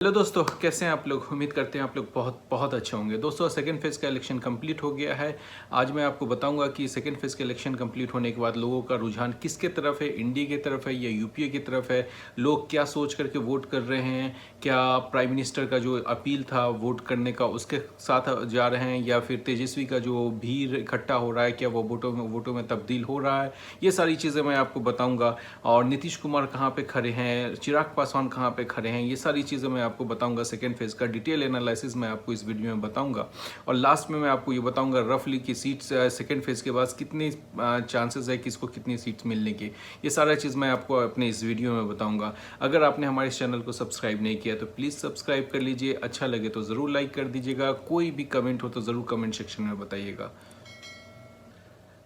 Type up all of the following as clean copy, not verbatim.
Hello दोस्तों, कैसे हैं आप लोग। उम्मीद करते हैं आप लोग बहुत बहुत अच्छे होंगे। दोस्तों, सेकंड फेज़ का इलेक्शन कंप्लीट हो गया है। आज मैं आपको बताऊंगा कि सेकंड फेज़ का इलेक्शन कंप्लीट होने के बाद लोगों का रुझान किसके तरफ है, इंडिया की तरफ है या यूपीए की तरफ है। लोग क्या सोच करके वोट कर रहे हैं, क्या प्राइम मिनिस्टर का जो अपील था वोट करने का उसके साथ जा रहे हैं, या फिर तेजस्वी का जो भीड़ इकट्ठा हो रहा है क्या वो वोटों में तब्दील हो रहा है। ये सारी चीज़ें मैं आपको बताऊँगा। और नीतीश कुमार कहाँ पर खड़े हैं, चिराग पासवान कहाँ पर खड़े हैं, ये सारी चीज़ें मैं आपको बताऊंगा। सेकेंड फेज का डिटेल एनालिसिस मैं आपको इस वीडियो में बताऊंगा। और लास्ट में मैं आपको ये बताऊंगा रफली कि सीट्स सेकेंड फेज के बाद कितनी चांसेस है कि इसको कितनी सीट्स मिलने की। ये सारा चीज़ मैं आपको अपने इस वीडियो में बताऊंगा। अगर आपने हमारे इस चैनल को सब्सक्राइब नहीं किया तो प्लीज़ सब्सक्राइब कर लीजिए। अच्छा लगे तो ज़रूर लाइक कर दीजिएगा। कोई भी कमेंट हो तो ज़रूर कमेंट सेक्शन में बताइएगा।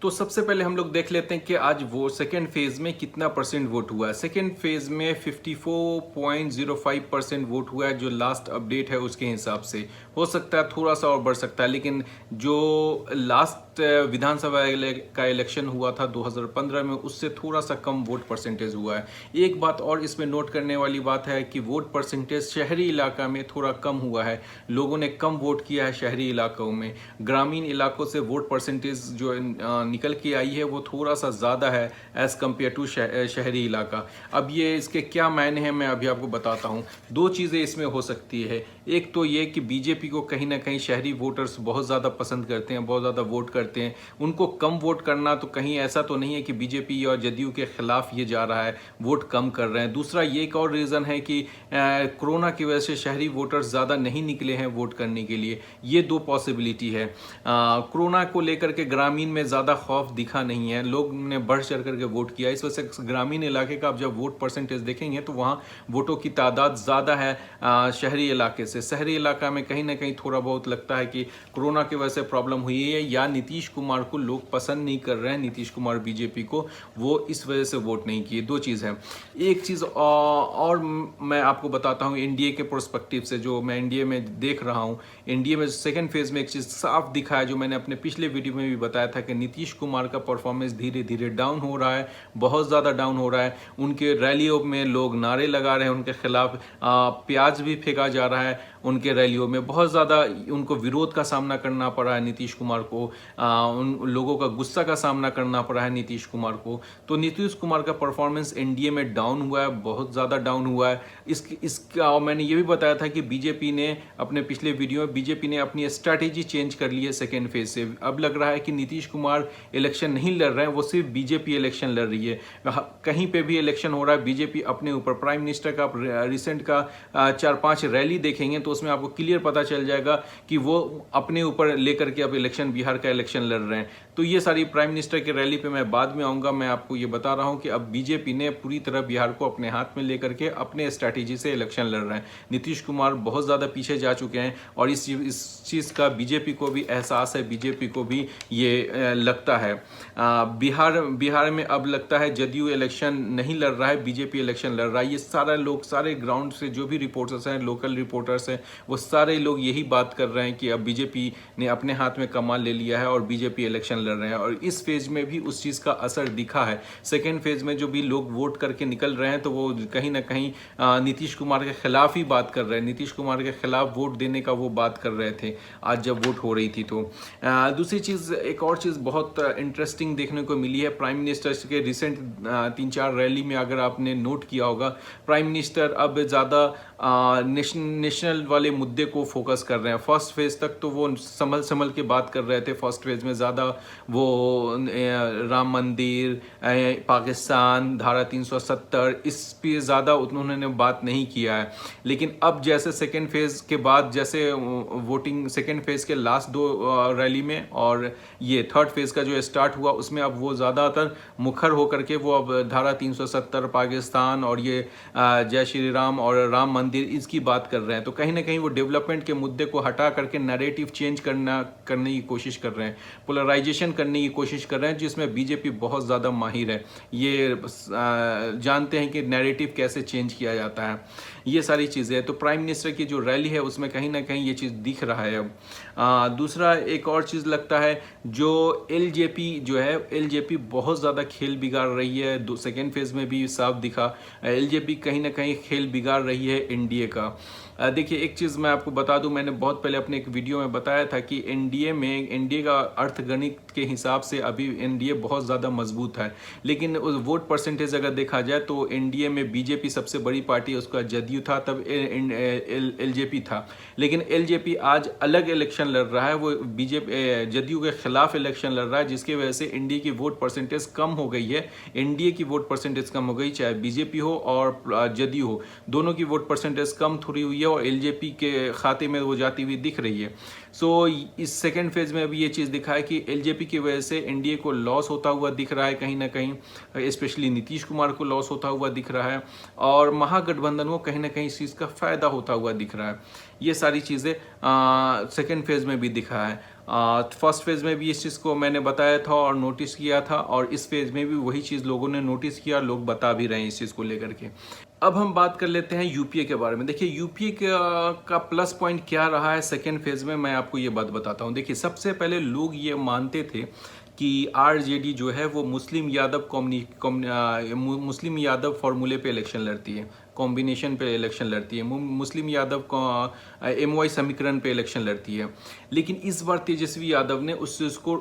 तो सबसे पहले हम लोग देख लेते हैं कि आज वो सेकेंड फेज में कितना परसेंट वोट हुआ है। सेकेंड फेज में 54.05% वोट हुआ है, जो लास्ट अपडेट है उसके हिसाब से। हो सकता है थोड़ा सा और बढ़ सकता है, लेकिन जो लास्ट विधानसभा का इलेक्शन हुआ था 2015 में, उससे थोड़ा सा कम वोट परसेंटेज हुआ है। एक बात और इसमें नोट करने वाली बात है कि वोट परसेंटेज शहरी इलाका में थोड़ा कम हुआ है। लोगों ने कम वोट किया है शहरी इलाकों में। ग्रामीण इलाकों से वोट परसेंटेज जो निकल के आई है वो थोड़ा सा ज़्यादा है एज कम्पेयर टू शहरी इलाका। अब ये इसके क्या मायने हैं मैं अभी आपको बताता हूँ। दो चीज़ें इसमें हो सकती है। एक तो ये कि बीजेपी को कहीं ना कहीं शहरी वोटर्स बहुत ज़्यादा पसंद करते हैं, बहुत ज़्यादा वोट करते हैं। उनको कम वोट करना, तो कहीं ऐसा तो नहीं है कि बीजेपी और जदयू के खिलाफ ये जा रहा है, वोट कम कर रहे हैं। दूसरा ये एक और रीज़न है कि कोरोना की वजह से शहरी वोटर्स ज़्यादा नहीं निकले हैं वोट करने के लिए। ये दो पॉसिबिलिटी है। कोरोना को लेकर के ग्रामीण में ज़्यादा खौफ दिखा नहीं है, लोग ने बढ़ चढ़ करके वोट किया। इस वजह से ग्रामीण इलाके का आप जब वोट परसेंटेज देखेंगे तो वहाँ वोटों की तादाद ज़्यादा है शहरी इलाके से। शहरी इलाका में कहीं ना कहीं थोड़ा बहुत लगता है कि कोरोना की वजह से प्रॉब्लम हुई है, या नीतीश कुमार को लोग पसंद नहीं कर रहे हैं, नीतीश कुमार बीजेपी को, वो इस वजह से वोट नहीं किए। दो चीज़ है। एक चीज़ और मैं आपको बताता हूँ इंडिया के प्रोस्पेक्टिव से, जो मैं इंडिया में देख रहा हूँ। इंडिया में सेकेंड फेज में एक चीज़ साफ दिखा है, जो मैंने अपने पिछले वीडियो में भी बताया था कि नीतीश कुमार का परफॉर्मेंस धीरे धीरे डाउन हो रहा है, बहुत ज़्यादा डाउन हो रहा है। उनके रैलियों में लोग नारे लगा रहे हैं, उनके खिलाफ प्याज भी फेंका जा रहा है। उनके रैलियों में बहुत ज़्यादा उनको विरोध का सामना करना पड़ा है नीतीश कुमार को, उन लोगों का गुस्सा का सामना करना पड़ा है नीतीश कुमार को। तो नीतीश कुमार का परफॉर्मेंस एनडीए में डाउन हुआ है, बहुत ज़्यादा डाउन हुआ है। इसका मैंने ये भी बताया था कि बीजेपी ने अपने पिछले वीडियो में बीजेपी ने अपनी स्ट्रैटेजी चेंज कर ली है सेकेंड फेज से। अब लग रहा है कि नीतीश कुमार इलेक्शन नहीं लड़ रहे हैं, वो सिर्फ बीजेपी इलेक्शन लड़ रही है। कहीं पे भी इलेक्शन हो रहा है बीजेपी अपने ऊपर। प्राइम मिनिस्टर का रिसेंट का 4-5 रैली देखेंगे तो उसमें आपको क्लियर पता चल जाएगा कि वो अपने ऊपर लेकर के अब इलेक्शन, बिहार का इलेक्शन लड़ रहे हैं। तो ये सारी प्राइम मिनिस्टर की रैली पे मैं बाद में आऊँगा। मैं आपको ये बता रहा हूँ कि अब बीजेपी ने पूरी तरह बिहार को अपने हाथ में लेकर के अपने स्ट्रैटेजी से इलेक्शन लड़ रहे हैं। नीतीश कुमार बहुत ज़्यादा पीछे जा चुके हैं और इस चीज़ का बीजेपी को भी एहसास है, बीजेपी को भी ये लगता है। बिहार में अब लगता है जदयू इलेक्शन नहीं लड़ रहा है, बीजेपी इलेक्शन लड़ रहा है। ये सारा लोग, सारे ग्राउंड से जो भी रिपोर्टर्स हैं, लोकल रिपोर्टर्स हैं, वो सारे लोग यही बात कर रहे हैं कि अब बीजेपी ने अपने हाथ में कमान ले लिया है और बीजेपी इलेक्शन लड़ रहे हैं। और इस फेज में भी उस चीज़ का असर दिखा है। सेकेंड फेज में जो भी लोग वोट करके निकल रहे हैं तो वो कहीं ना कहीं नीतीश कुमार के खिलाफ ही बात कर रहे हैं, नीतीश कुमार के खिलाफ वोट देने का वो बात कर रहे थे आज जब वोट हो रही थी। तो दूसरी चीज़, एक और चीज़ बहुत इंटरेस्टिंग देखने को मिली है। प्राइम मिनिस्टर के रिसेंट 3-4 रैली में अगर आपने नोट किया होगा, प्राइम मिनिस्टर अब ज़्यादा नेशनल वाले मुद्दे को फोकस कर रहे हैं। फर्स्ट फेज तक तो वो संभल के बात कर रहे थे। फर्स्ट फेज में ज़्यादा वो राम मंदिर, पाकिस्तान, धारा 370, इस पे ज़्यादा उन्होंने बात नहीं किया है। लेकिन अब जैसे सेकेंड फेज के बाद, जैसे वोटिंग सेकेंड फेज के लास्ट 2 रैली में और ये थर्ड फेज का जो स्टार्ट हुआ, उसमें अब वो ज़्यादातर मुखर होकर के वो अब धारा 370, पाकिस्तान और ये जय श्री राम और राम मंदिर, इसकी बात कर रहे हैं। तो कहीं ना कहीं वो डेवलपमेंट के मुद्दे को हटा करके नैरेटिव चेंज करने की कोशिश कर रहे हैं, पोलराइजेशन करने की कोशिश कर रहे हैं, जिसमें बीजेपी बहुत ज़्यादा माहिर है। ये जानते हैं कि नैरेटिव कैसे चेंज किया जाता है। ये सारी चीज़ें हैं। तो प्राइम मिनिस्टर की जो रैली है उसमें कहीं ना कहीं ये चीज़ दिख रहा है। अब दूसरा एक और चीज़ लगता है, जो एलजेपी जो है, एलजेपी बहुत ज़्यादा खेल बिगाड़ रही है। सेकेंड फेज में भी साफ दिखा, एलजेपी कहीं ना कहीं खेल बिगाड़ रही है एनडीए का। देखिए एक चीज़ मैं आपको बता दूं, मैंने बहुत पहले अपने एक वीडियो में बताया था कि एनडीए का अर्थगणित के हिसाब से अभी एनडीए बहुत ज़्यादा मजबूत है, लेकिन उस वोट परसेंटेज अगर देखा जाए तो एनडीए में बीजेपी सबसे बड़ी पार्टी, उसका जदयू था, तब एलजेपी था। लेकिन एलजेपी आज अलग इलेक्शन लड़ रहा है, वो बीजेपी जदयू के खिलाफ इलेक्शन लड़ रहा है, जिसकी वजह से एनडीए की वोट परसेंटेज कम हो गई है। एनडीए की वोट परसेंटेज कम हो गई, चाहे बीजेपी हो और जदयू हो, दोनों की वोट परसेंटेज कम थोड़ी हुई है और एलजेपी के खाते में वो जाती हुई दिख रही है। सो इस सेकेंड फेज में अभी ये चीज़ दिखा है कि एलजेपी की वजह से एनडीए को लॉस होता हुआ दिख रहा है कहीं ना कहीं, स्पेशली नीतीश कुमार को लॉस होता हुआ दिख रहा है, और महागठबंधन को कहीं ना कहीं इस चीज़ का फायदा होता हुआ दिख रहा है। ये सारी चीज़ें सेकेंड फेज में भी दिखा है। फर्स्ट फेज में भी इस चीज़ को मैंने बताया था और नोटिस किया था, और इस फेज में भी वही चीज़ लोगों ने नोटिस किया, लोग बता भी रहे हैं इस चीज़ को लेकर के। अब हम बात कर लेते हैं यूपीए के बारे में। देखिए यूपीए का प्लस पॉइंट क्या रहा है सेकेंड फेज में, मैं आपको ये बात बताता हूँ। देखिए सबसे पहले लोग ये मानते थे कि आरजेडी जो है वो मुस्लिम यादव फॉर्मूले पे इलेक्शन लड़ती है, कॉम्बिनेशन पे इलेक्शन लड़ती है, मुस्लिम यादव एमवाई समीकरण पे इलेक्शन लड़ती है। लेकिन इस बार तेजस्वी यादव ने उसको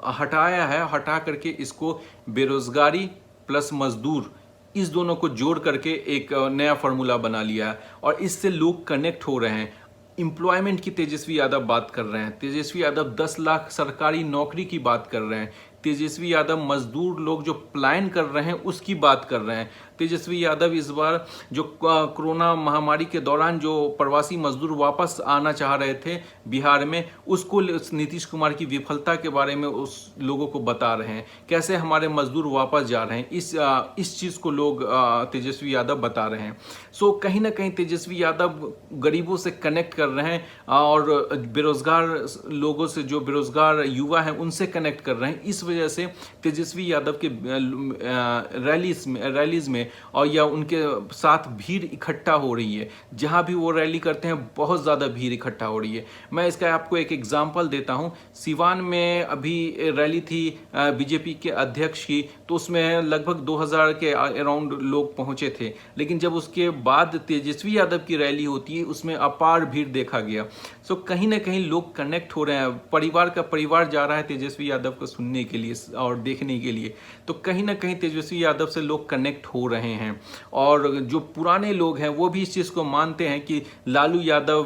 हटाया है, हटा करके इसको बेरोजगारी प्लस मजदूर, इस दोनों को जोड़ करके एक नया फार्मूला बना लिया है, और इससे लोग कनेक्ट हो रहे हैं। एम्प्लॉयमेंट की तेजस्वी यादव बात कर रहे हैं, तेजस्वी यादव 10 लाख सरकारी नौकरी की बात कर रहे हैं, तेजस्वी यादव मजदूर लोग जो प्लान कर रहे हैं उसकी बात कर रहे हैं। तेजस्वी यादव इस बार जो कोरोना महामारी के दौरान जो प्रवासी मजदूर वापस आना चाह रहे थे बिहार में, उसको नीतीश कुमार की विफलता के बारे में उस लोगों को बता रहे हैं, कैसे हमारे मजदूर वापस जा रहे हैं, इस चीज़ को लोग तेजस्वी यादव बता रहे हैं। सो कहीं ना कहीं तेजस्वी यादव गरीबों से कनेक्ट कर रहे हैं, और बेरोजगार लोगों से, जो बेरोजगार युवा हैं उनसे कनेक्ट कर रहे हैं। इस वजह से तेजस्वी यादव के रैलीज में और या उनके साथ भीड़ इकट्ठा हो रही है, जहां भी वो रैली करते हैं बहुत ज़्यादा भीड़ इकट्ठा हो रही है। मैं इसका आपको एक एग्जांपल देता हूं। सिवान में अभी रैली थी बीजेपी के अध्यक्ष की, तो उसमें लगभग 2000 के अराउंड लोग पहुंचे थे, लेकिन जब उसके बाद तेजस्वी यादव की रैली होती है उसमें अपार भीड़ देखा गया। सो कहीं ना कहीं लोग कनेक्ट हो रहे हैं, परिवार का परिवार जा रहा है तेजस्वी यादव को सुनने के लिए और देखने के लिए, तो कहीं ना कहीं तेजस्वी यादव से लोग कनेक्ट हो रहे हैं। और जो पुराने लोग हैं वो भी इस चीज़ को मानते हैं कि लालू यादव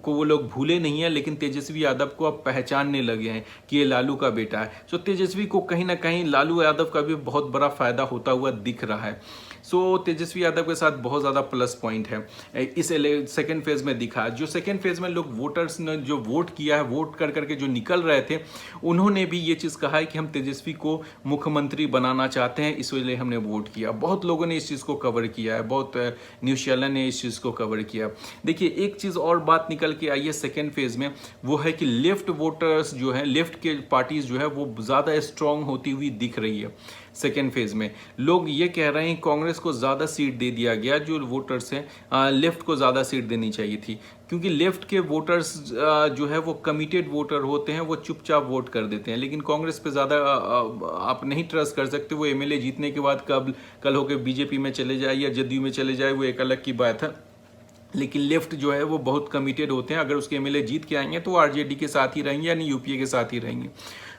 को वो लोग भूले नहीं है, लेकिन तेजस्वी यादव को अब पहचानने लगे हैं कि ये लालू का बेटा है। सो तेजस्वी को कहीं ना कहीं लालू यादव का भी बहुत बड़ा फायदा होता हुआ दिख रहा है। सो तेजस्वी यादव के साथ बहुत ज़्यादा प्लस पॉइंट है इस सेकेंड फेज में दिखा। जो सेकेंड फेज में लोग वोटर्स ने जो वोट किया है, वोट कर करके जो निकल रहे थे, उन्होंने भी ये चीज़ कहा है कि हम तेजस्वी को मुख्यमंत्री बनाना चाहते हैं, इस वजह हमने वोट किया। बहुत लोगों ने इस चीज़ को कवर किया है, बहुत न्यूज़ चैनल ने इस चीज़ को कवर किया। देखिए एक चीज़ और बात निकल के आई है सेकेंड फेज में, वो है कि लेफ्ट वोटर्स जो है, लेफ्ट के पार्टीज जो है वो ज़्यादा स्ट्रांग होती हुई दिख रही है। सेकेंड फेज में लोग ये कह रहे हैं कांग्रेस को ज़्यादा सीट दे दिया गया, जो वोटर्स हैं लेफ्ट को ज़्यादा सीट देनी चाहिए थी, क्योंकि लेफ्ट के वोटर्स जो है वो कमिटेड वोटर होते हैं, वो चुपचाप वोट कर देते हैं। लेकिन कांग्रेस पे ज़्यादा आप नहीं ट्रस्ट कर सकते, वो एमएलए जीतने के बाद कल होकर बीजेपी में चले जाए या जदयू में चले जाए, वो एक अलग की बात है। लेकिन लेफ्ट जो है वो बहुत कमिटेड होते हैं, अगर उसके एमएलए जीत के आएंगे तो आरजेडी के साथ ही रहेंगे, यानी यूपीए के साथ ही रहेंगे।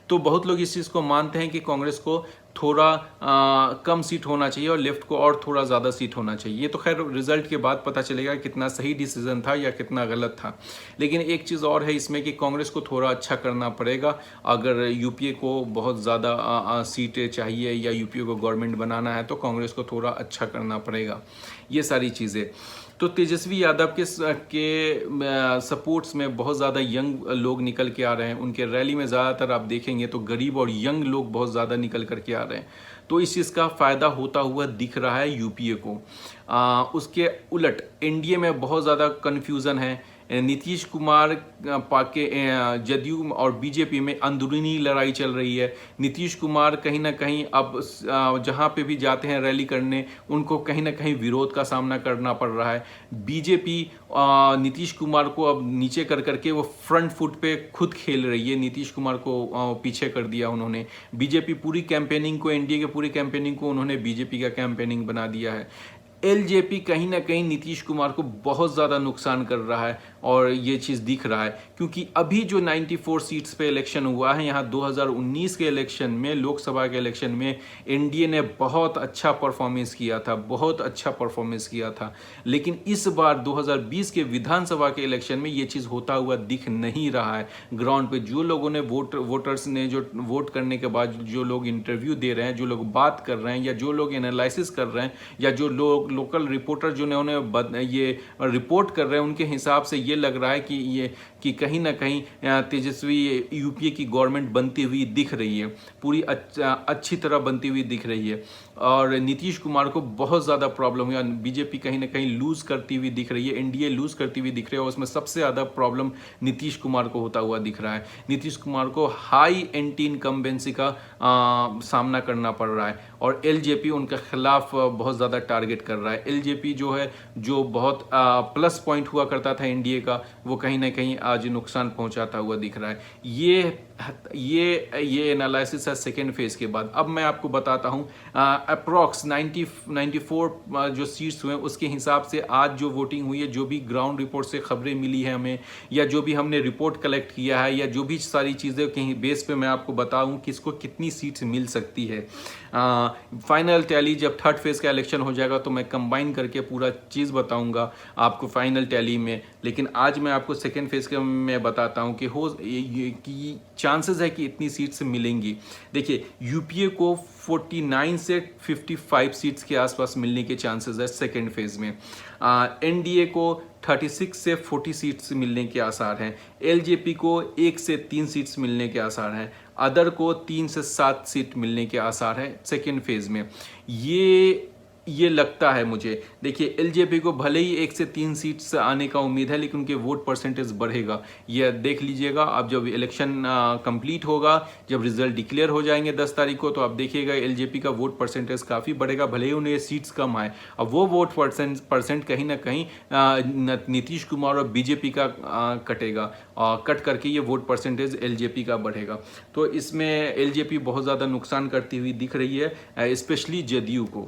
तो बहुत लोग इस चीज़ को मानते हैं कि कांग्रेस को थोड़ा कम सीट होना चाहिए और लेफ्ट को और थोड़ा ज़्यादा सीट होना चाहिए। ये तो खैर रिजल्ट के बाद पता चलेगा कितना सही डिसीजन था या कितना गलत था। लेकिन एक चीज़ और है इसमें कि कांग्रेस को थोड़ा अच्छा करना पड़ेगा। अगर यूपीए को बहुत ज़्यादा सीटें चाहिए या यूपीए को गवर्नमेंट बनाना है तो कांग्रेस को थोड़ा अच्छा करना पड़ेगा, ये सारी चीज़ें। तो तेजस्वी यादव के सपोर्ट्स में बहुत ज़्यादा यंग लोग निकल के आ रहे हैं। उनके रैली में ज़्यादातर आप देखेंगे तो गरीब और यंग लोग बहुत ज़्यादा निकल करके आ रहे हैं, तो इस चीज़ का फ़ायदा होता हुआ दिख रहा है यूपीए को। उसके उलट एनडीए में बहुत ज़्यादा कन्फ्यूज़न है। नीतीश कुमार पाके जदयू और बीजेपी में अंदरूनी लड़ाई चल रही है। नीतीश कुमार कहीं ना कहीं अब जहां पे भी जाते हैं रैली करने, उनको कहीं ना कहीं विरोध का सामना करना पड़ रहा है। बीजेपी नीतीश कुमार को अब नीचे कर करके वो फ्रंट फुट पे खुद खेल रही है, नीतीश कुमार को पीछे कर दिया उन्होंने। बीजेपी पूरी कैंपेनिंग को, एनडीए के पूरी कैंपेनिंग को उन्होंने बीजेपी का कैंपेनिंग बना दिया है। एलजेपी कहीं ना कहीं नीतीश कुमार को बहुत ज़्यादा नुकसान कर रहा है और ये चीज़ दिख रहा है, क्योंकि अभी जो 94 सीट्स पे इलेक्शन हुआ है, यहाँ 2019 के इलेक्शन में, लोकसभा के इलेक्शन में एनडीए ने बहुत अच्छा परफॉर्मेंस किया था, बहुत अच्छा परफॉर्मेंस किया था। लेकिन इस बार 2020 के विधानसभा के इलेक्शन में ये चीज़ होता हुआ दिख नहीं रहा है। ग्राउंड पे जो लोगों ने वोटर्स ने जो वोट करने के बाद जो लोग इंटरव्यू दे रहे हैं, जो लोग बात कर रहे हैं, या जो लोग एनालिसिस कर रहे हैं, या जो लोग लोकल रिपोर्टर जो ने ये रिपोर्ट कर रहे हैं, उनके हिसाब से ये लग रहा है कि कहीं ना कहीं तेजस्वी यूपीए की गवर्नमेंट बनती हुई दिख रही है, पूरी अच्छी तरह बनती हुई दिख रही है। और नीतीश कुमार को बहुत ज़्यादा प्रॉब्लम है, बीजेपी कहीं ना कहीं लूज करती हुई दिख रही है, एनडीए लूज करती हुई दिख रही है, और उसमें सबसे ज़्यादा प्रॉब्लम नीतीश कुमार को होता हुआ दिख रहा है। नीतीश कुमार को हाई एंटी इनकम्बेंसी का सामना करना पड़ रहा है, और एलजेपी उनके खिलाफ बहुत ज़्यादा टारगेट कर रहा है। एलजेपी जो है, जो बहुत प्लस पॉइंट हुआ करता था एनडीए का, वो कहीं ना कहीं आज नुकसान पहुंचाता हुआ दिख रहा है। ये एनालिसिस है सेकेंड फेज के बाद। अब मैं आपको बताता हूँ अप्रॉक्स 94 जो सीट्स हुए उसके हिसाब से आज जो वोटिंग हुई है, जो भी ग्राउंड रिपोर्ट से खबरें मिली है हमें, या जो भी हमने रिपोर्ट कलेक्ट किया है, या जो भी सारी चीज़ें कहीं बेस पे मैं आपको बताऊँ किसको कितनी सीट्स मिल सकती है। फाइनल टैली जब थर्ड फेज का इलेक्शन हो जाएगा तो मैं कंबाइन करके पूरा चीज़ बताऊंगा आपको फाइनल टैली में, लेकिन आज मैं आपको सेकेंड फेज के में बताता हूं कि चांसेस है कि इतनी सीट्स मिलेंगी। देखिए, यूपीए को 49 से 55 सीट्स के आसपास मिलने के चांसेस है सेकेंड फेज में। एनडीए को 36 से 40 सीट्स मिलने के आसार हैं। एलजेपी को 1 से 3 सीट्स मिलने के आसार हैं। अदर को 3 से 7 सीट मिलने के आसार हैं सेकेंड फेज में। ये लगता है मुझे। देखिए, एलजेपी को भले ही 1 से 3 सीट से आने का उम्मीद है, लेकिन उनके वोट परसेंटेज बढ़ेगा। ये देख लीजिएगा आप, जब इलेक्शन कंप्लीट होगा, जब रिजल्ट डिक्लेयर हो जाएंगे 10 तारीख को, तो आप देखिएगा एलजेपी का वोट परसेंटेज काफ़ी बढ़ेगा, भले ही उन्हें सीट्स कम आए। अब वो वोट परसेंट कहीं ना कहीं नीतीश कुमार और बीजेपी का कटेगा, कट करके ये वोट परसेंटेज एलजेपी का बढ़ेगा। तो इसमें एलजेपी बहुत ज़्यादा नुकसान करती हुई दिख रही है, स्पेशली जदयू को।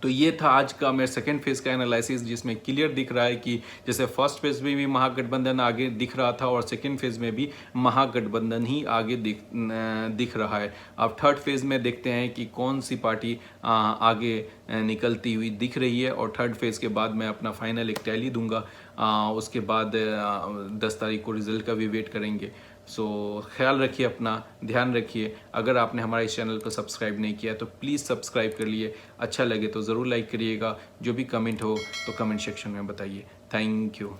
तो ये था आज का मेरा सेकेंड फेज का एनालिसिस, जिसमें क्लियर दिख रहा है कि जैसे फर्स्ट फेज में भी महागठबंधन आगे दिख रहा था, और सेकेंड फेज में भी महागठबंधन ही आगे दिख रहा है। अब थर्ड फेज में देखते हैं कि कौन सी पार्टी आगे निकलती हुई दिख रही है, और थर्ड फेज के बाद मैं अपना फाइनल एक टैली दूंगा। उसके बाद 10 तारीख को रिजल्ट का भी वेट करेंगे। सो ख्याल रखिए अपना, ध्यान रखिए। अगर आपने हमारे इस चैनल को सब्सक्राइब नहीं किया तो प्लीज़ सब्सक्राइब कर लिए। अच्छा लगे तो ज़रूर लाइक करिएगा। जो भी कमेंट हो तो कमेंट सेक्शन में बताइए। Thank you.